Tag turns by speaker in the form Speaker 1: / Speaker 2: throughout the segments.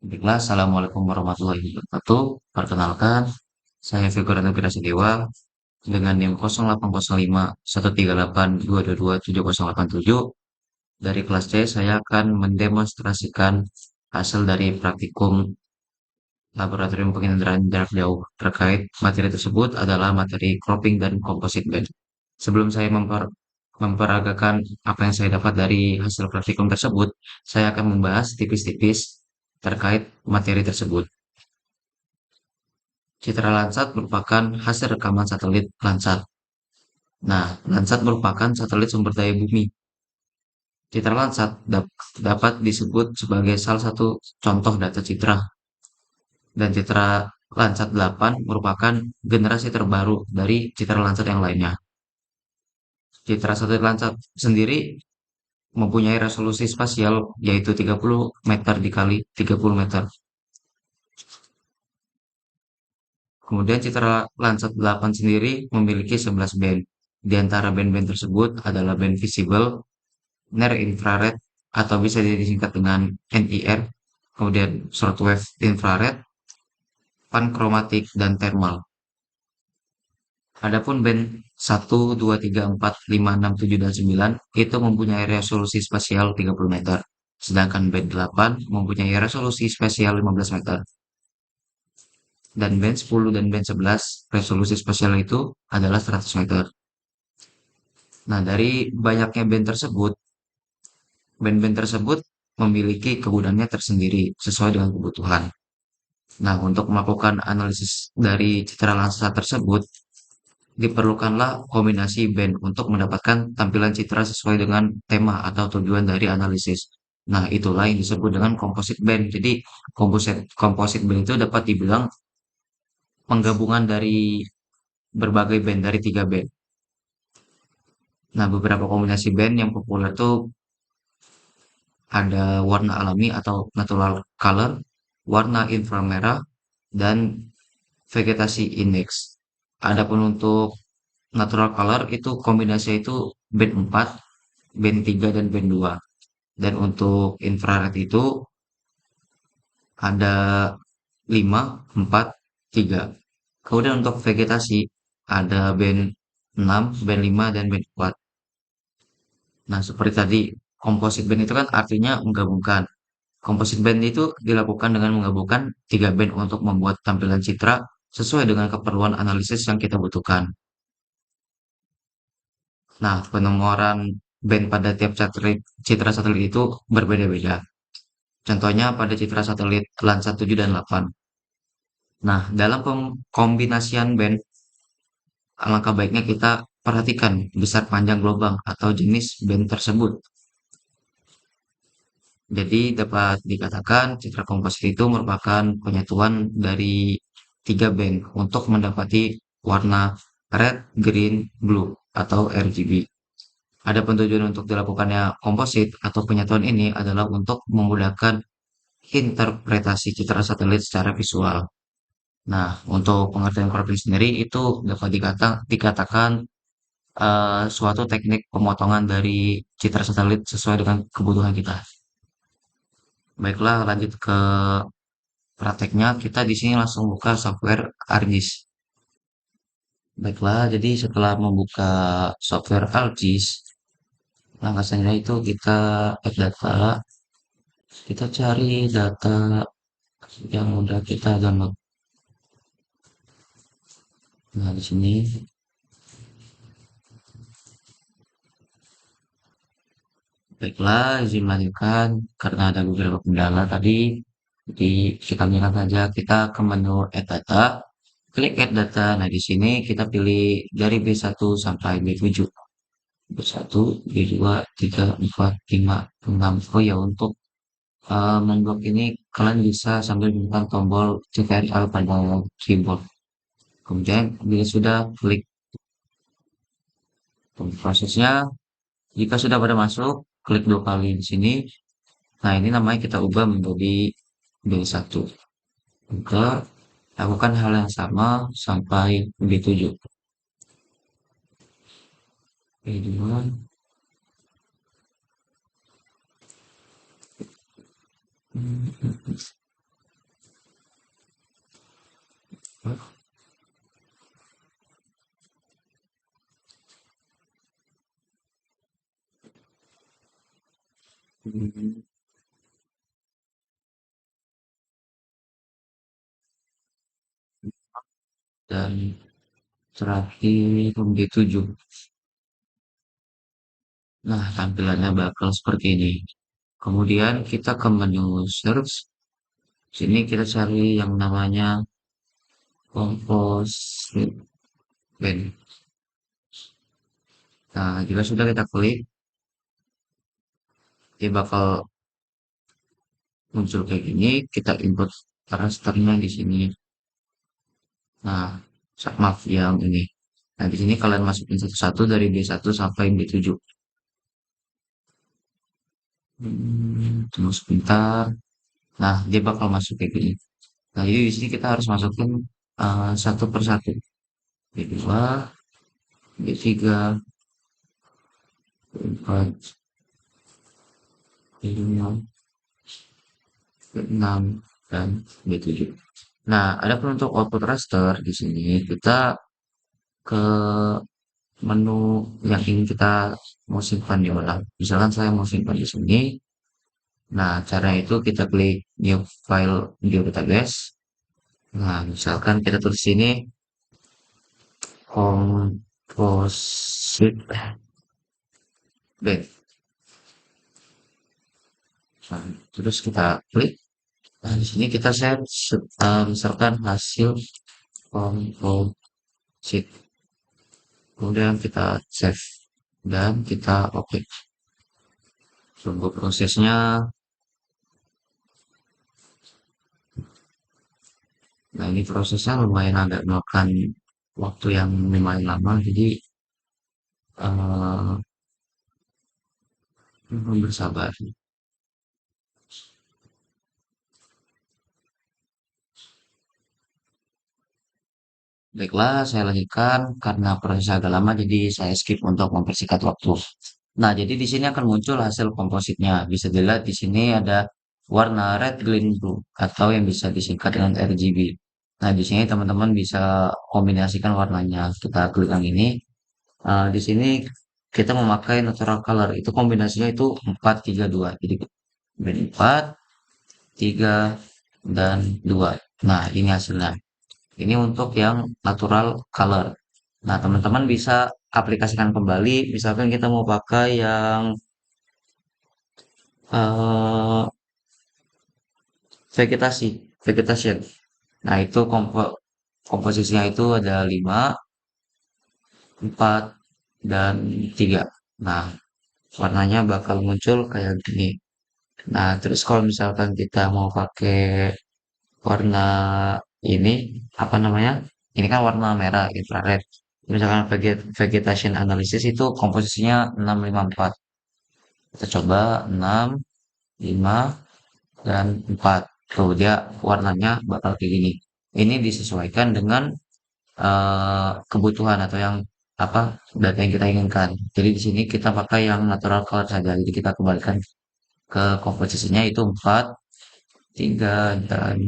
Speaker 1: Baiklah, Assalamualaikum warahmatullahi wabarakatuh. Perkenalkan, saya Figuran Nugras Dewa dengan NIM 08051382227087. Dari kelas C, saya akan mendemonstrasikan hasil dari praktikum laboratorium penginderaan jarak jauh terkait materi tersebut adalah materi cropping dan composite band. Sebelum saya memperagakan apa yang saya dapat dari hasil praktikum tersebut, saya akan membahas tipis-tipis terkait materi tersebut. Citra Landsat merupakan hasil rekaman satelit Landsat. Nah, Landsat merupakan satelit sumber daya bumi. Citra Landsat dapat disebut sebagai salah satu contoh data citra, dan Citra Landsat 8 merupakan generasi terbaru dari Citra Landsat yang lainnya. Citra satelit Landsat sendiri mempunyai resolusi spasial yaitu 30 meter dikali 30 meter. Kemudian Citra Landsat 8 sendiri memiliki 11 band. Di antara band-band tersebut adalah band visible, near infrared atau bisa disingkat dengan NIR, kemudian shortwave infrared, panchromatic, dan thermal. Adapun band 1, 2, 3, 4, 5, 6, 7, dan 9 itu mempunyai resolusi spasial 30 meter. Sedangkan band 8 mempunyai resolusi spasial 15 meter. Dan band 10 dan band 11 resolusi spasial itu adalah 100 meter. Nah, dari banyaknya band-band tersebut memiliki kegunaannya tersendiri sesuai dengan kebutuhan. Nah, untuk melakukan analisis dari citra lensa tersebut, diperlukanlah kombinasi band untuk mendapatkan tampilan citra sesuai dengan tema atau tujuan dari analisis. Nah, itulah yang disebut dengan composite band. Jadi, composite band itu dapat dibilang penggabungan dari berbagai band, dari tiga band. Nah, beberapa kombinasi band yang populer tuh ada warna alami atau natural color, warna inframerah, dan vegetasi index. Adapun untuk natural color itu kombinasi itu band 4, band 3, dan band 2. Dan untuk infrared itu ada 5, 4, 3. Kemudian untuk vegetasi ada band 6, band 5, dan band 4. Nah, seperti tadi, composite band itu kan artinya menggabungkan. Composite band itu dilakukan dengan menggabungkan tiga band untuk membuat tampilan citra sesuai dengan keperluan analisis yang kita butuhkan. Nah, penomoran band pada tiap citra satelit itu berbeda-beda. Contohnya pada citra satelit Landsat 7 dan 8. Nah, dalam kombinasian band, alangkah baiknya kita perhatikan besar panjang gelombang atau jenis band tersebut. Jadi dapat dikatakan citra komposit itu merupakan penyatuan dari tiga band untuk mendapati warna red, green, blue atau RGB. Ada tujuan untuk dilakukannya komposit atau penyatuan ini adalah untuk memudahkan interpretasi citra satelit secara visual. Nah, untuk pengertian cropping sendiri itu dapat dikatakan suatu teknik pemotongan dari citra satelit sesuai dengan kebutuhan kita. Baiklah, lanjut ke prakteknya. Kita di sini langsung buka software ArcGIS. Baiklah, jadi setelah membuka software ArcGIS, langkah selanjutnya itu kita add data, kita cari data yang udah kita download. Nah, di sini baiklah, izin melanjutkan karena ada beberapa kendala tadi. Jadi kita lihat saja kita ke menu add data, klik add data. Nah, di sini kita pilih dari B1 sampai B7. B1, B2, 3, 4, 5, 6. Oh ya, untuk memblok ini kalian bisa sambil menekan tombol CTRL pada keyboard. Kemudian bila sudah klik prosesnya, jika sudah pada masuk, klik dua kali di sini. Nah, ini namanya kita ubah menjadi B1. Juga lakukan hal yang sama sampai B7. B2, dan terakhir B7. Nah, tampilannya bakal seperti ini. Kemudian kita ke menu search. Sini kita cari yang namanya composite band. Nah, jika sudah kita klik, dia bakal muncul kayak gini. Kita input rasternya di sini. Nah, maaf yang ini. Nah, di sini kalian masukin satu-satu dari B1 sampai B7. Tunggu sebentar. Nah, dia bakal masuk kayak gini. Nah, jadi di sini kita harus masukin satu per satu. B2, B3, B4, B5, B6, dan B7. Nah, ada pun untuk output raster di sini kita ke menu yang ingin kita mau simpan di mana. Misalkan saya mau simpan di sini. Nah, cara itu kita klik new file di database. Nah, misalkan kita tulis sini composite bed. Nah, terus kita klik. Nah, di sini kita set misalkan hasil composite. Kemudian kita save dan kita oke. Tunggu prosesnya. Nah, ini prosesnya lumayan agak makan waktu yang lumayan lama, jadi eh bersabar. Baiklah, saya lanjutkan karena prosesnya agak lama, jadi saya skip untuk mempersingkat waktu. Nah, jadi di sini akan muncul hasil kompositnya. Bisa dilihat di sini ada warna red, green, blue atau yang bisa disingkat dengan RGB. Nah, di sini teman-teman bisa kombinasikan warnanya. Kita klik yang ini. Di sini kita memakai natural color. Itu kombinasinya itu 4 3 2. Jadi band 4, 3, dan 2. Nah, ini hasilnya. Ini untuk yang natural color. Nah, teman-teman bisa aplikasikan kembali. Misalkan kita mau pakai yang eh, vegetasi, vegetation. Nah, itu komposisinya itu ada 5, 4, dan 3. Nah, warnanya bakal muncul kayak gini. Nah, terus kalau misalkan kita mau pakai warna ini, apa namanya? Ini kan warna merah, infrared. Misalkan vegetation analysis itu komposisinya 654. Kita coba 6, 5, dan 4. Tuh, dia warnanya bakal kayak gini. Ini disesuaikan dengan kebutuhan atau yang apa data yang kita inginkan. Jadi di sini kita pakai yang natural color saja. Jadi kita kembalikan ke komposisinya itu 4, 3, dan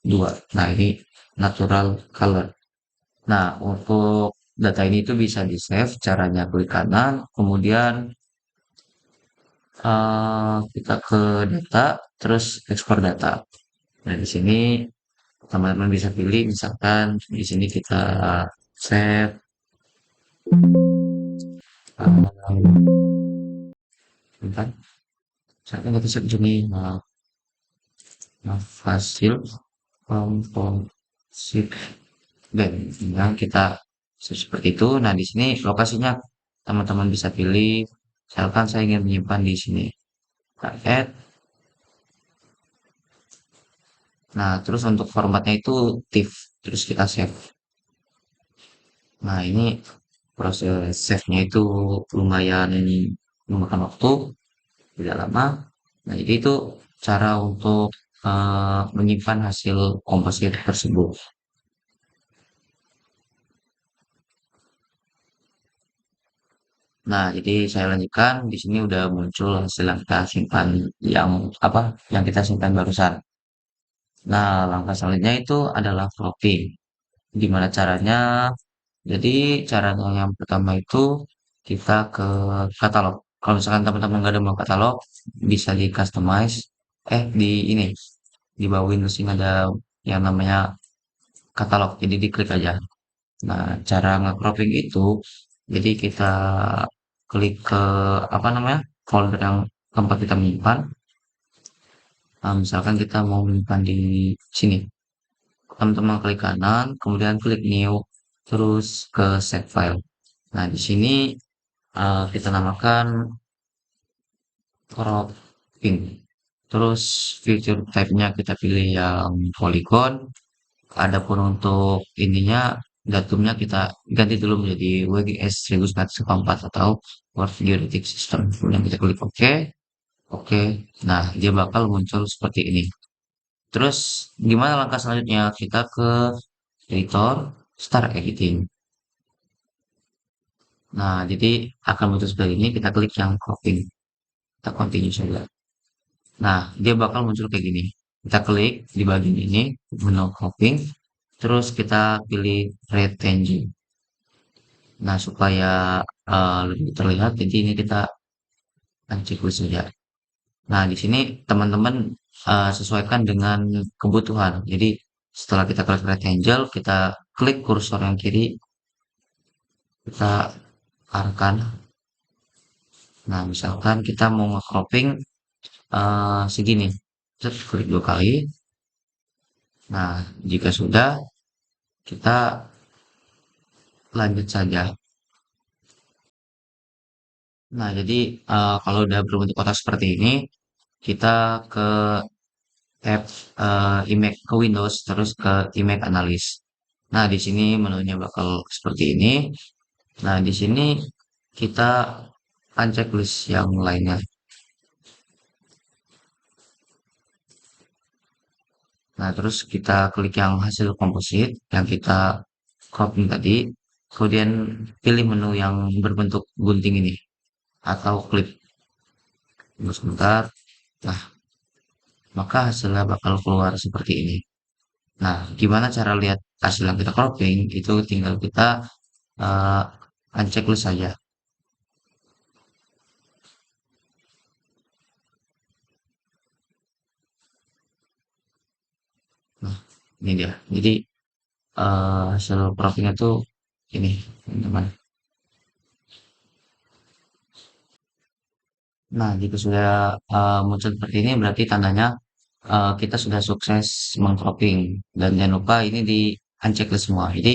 Speaker 1: 2. Nah, ini natural color. Nah, untuk data ini itu bisa di-save, caranya klik kanan, kemudian kita ke data, terus ekspor data. Nah, di sini teman-teman bisa pilih, misalkan di sini kita save, bentar, misalkan kita save sini, hasil komposit dan yang kita seperti itu. Nah, di sini lokasinya teman-teman bisa pilih. Misalkan saya ingin menyimpan di sini. Kita add. Nah, terus untuk formatnya itu TIFF. Terus kita save. Nah, ini proses save-nya itu lumayan memakan waktu, tidak lama. Nah, jadi itu cara untuk menyimpan hasil komposit tersebut. Nah, jadi saya lanjutkan. Di sini udah muncul hasil yang kita simpan yang apa? Yang kita simpan barusan. Nah, langkah selanjutnya itu adalah cropping. Gimana caranya? Jadi caranya yang pertama itu kita ke katalog. Kalau misalkan teman-teman nggak ada mau katalog, bisa di customize. Di ini di bawah Windows ini ada yang namanya katalog. Jadi diklik aja. Nah, cara nge-cropping itu, jadi kita klik ke apa namanya folder yang tempat kita menyimpan. Nah, misalkan kita mau menyimpan di sini, teman-teman klik kanan, kemudian klik new, terus ke save file. Nah, di sini kita namakan cropping. Terus feature type-nya kita pilih yang polygon. Adapun untuk ininya, datumnya kita ganti dulu menjadi WGS 1944 atau World Geodetic System. Kemudian kita klik OK. Oke. Nah, dia bakal muncul seperti ini. Terus, gimana langkah selanjutnya? Kita ke editor, start editing. Nah, jadi akan muncul seperti ini. Kita klik yang cropping. Kita continue saja. Nah, dia bakal muncul kayak gini. Kita klik di bagian ini, menu cropping. Terus kita pilih rectangle. Nah, supaya lebih terlihat, jadi ini kita uncheck dulu saja. Nah, di sini teman-teman sesuaikan dengan kebutuhan. Jadi, setelah kita klik rectangle, kita klik kursor yang kiri, kita arahkan. Nah, misalkan kita mau nge-cropping segini. Terus klik dua kali. Nah, jika sudah, kita lanjut saja. Nah, jadi kalau udah berbentuk kotak seperti ini, kita ke tab image ke Windows, terus ke image analysis. Nah, di sini menunya bakal seperti ini. Nah, di sini kita uncheck list yang lainnya. Nah, terus kita klik yang hasil komposit yang kita cropping tadi. Kemudian pilih menu yang berbentuk gunting ini atau klip. Tunggu sebentar. Nah, maka hasilnya bakal keluar seperti ini. Nah, gimana cara lihat hasil yang kita cropping? Itu tinggal kita uh, uncheck list saja. Nah, ini dia. Jadi hasil croppingnya tuh ini, teman-teman. Nah, jika sudah muncul seperti ini, berarti tandanya kita sudah sukses mengcropping. Dan jangan lupa ini di unchecklist semua. Jadi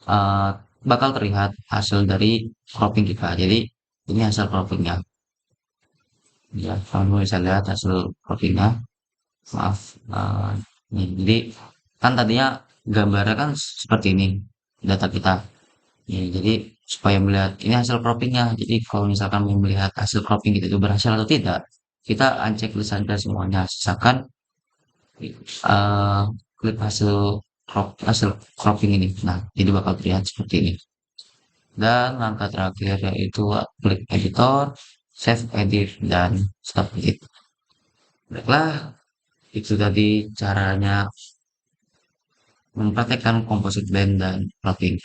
Speaker 1: eh, bakal terlihat hasil dari cropping kita. Jadi ini hasil croppingnya. Ya, kamu bisa lihat hasil croppingnya. Maaf. eh, nih, jadi kan tadinya gambarnya kan seperti ini data kita. Ya, jadi supaya melihat ini hasil croppingnya. Jadi kalau misalkan mau melihat hasil cropping kita itu berhasil atau tidak, kita unchecklist saja semuanya. Sisakan eh, klik hasil cropping ini. Nah, jadi bakal terlihat seperti ini. Dan langkah terakhir yaitu klik editor, save edit dan stop edit. Baiklah, itu tadi caranya mempraktekkan composite blend dan cropping.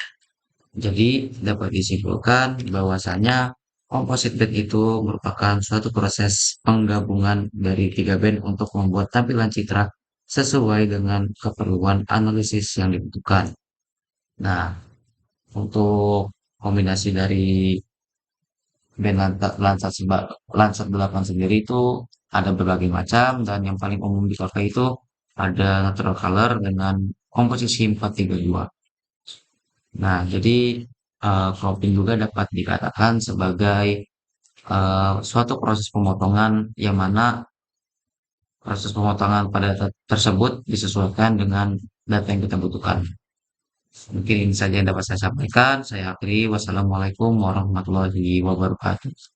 Speaker 1: Jadi dapat disimpulkan bahwasanya composite band itu merupakan suatu proses penggabungan dari tiga band untuk membuat tampilan citra sesuai dengan keperluan analisis yang dibutuhkan. Nah, untuk kombinasi dari band Landsat 8 sendiri itu ada berbagai macam dan yang paling umum dipakai itu ada natural color dengan komposisi 432. Nah, jadi cropping juga dapat dikatakan sebagai suatu proses pemotongan yang mana proses pemotongan pada data tersebut disesuaikan dengan data yang kita butuhkan. Mungkin ini saja yang dapat saya sampaikan. Saya akhiri. Wassalamualaikum warahmatullahi wabarakatuh.